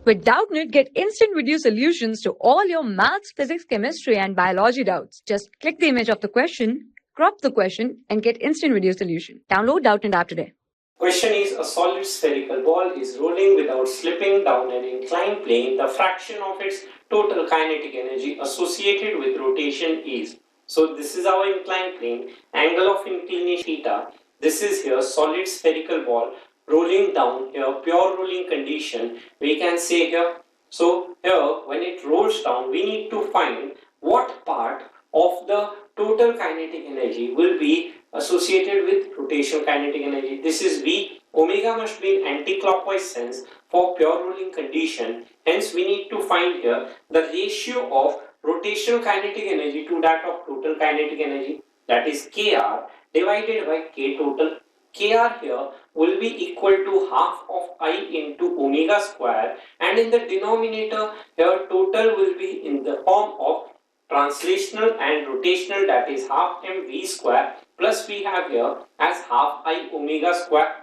With Doubtnut, get instant video solutions to all your maths, physics, chemistry, and biology doubts. Just click the image of the question, crop the question, and get instant video solution. Download Doubtnut app today. Question is, a solid spherical ball is rolling without slipping down an inclined plane. The fraction of its total kinetic energy associated with rotation is. So this is our inclined plane, angle of inclination theta. This is here solid spherical ball rolling down here, pure rolling condition we can say here. So here when it rolls down, we need to find what part of the total kinetic energy will be associated with rotational kinetic energy. This is V. Omega must be in anti-clockwise sense for pure rolling condition. Hence we need to find here the ratio of rotational kinetic energy to that of total kinetic energy, that is Kr divided by K total. Kr here will be equal to half of I into omega square, and in the denominator here total will be in the form of translational and rotational, that is half mv square plus we have here as half I omega square.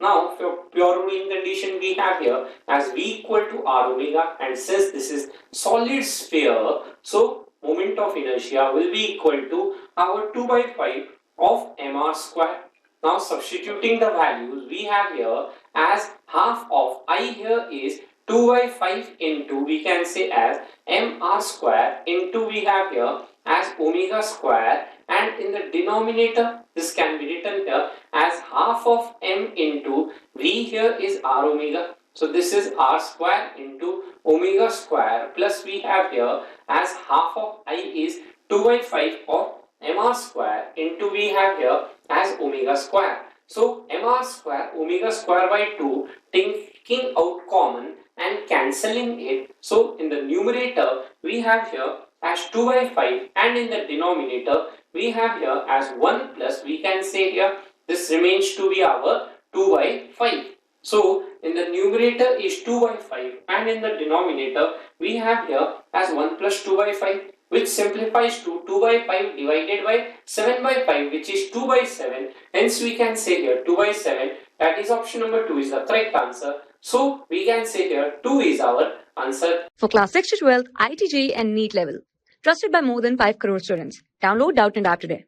Now for pure rolling condition we have here as V equal to R omega, and since this is solid sphere, so moment of inertia will be equal to our 2 by 5 of mr square. Now substituting the values we have here as half of I here is 2 by 5 into we can say as mr square into we have here as omega square, and in the denominator this can be written here as half of m into V here is R omega. So this is R square into omega square plus we have here as half of I is 2 by 5 of mr square into we have here as omega square. So mr square omega square by 2 taking out common and cancelling it. So in the numerator we have here as 2 by 5, and in the denominator we have here as 1 plus we can say here this remains to be our 2 by 5. So in the numerator is 2 by 5 and in the denominator we have here as 1 plus 2 by 5, which simplifies to 2 by 5 divided by 7 by 5, which is 2 by 7. Hence we can say here 2 by 7, that is option number 2 is the correct answer. So we can say here 2 is our answer. For class 6 to 12, IIT JEE and NEET level. Trusted by more than 5 crore students. Download Doubtnut app today.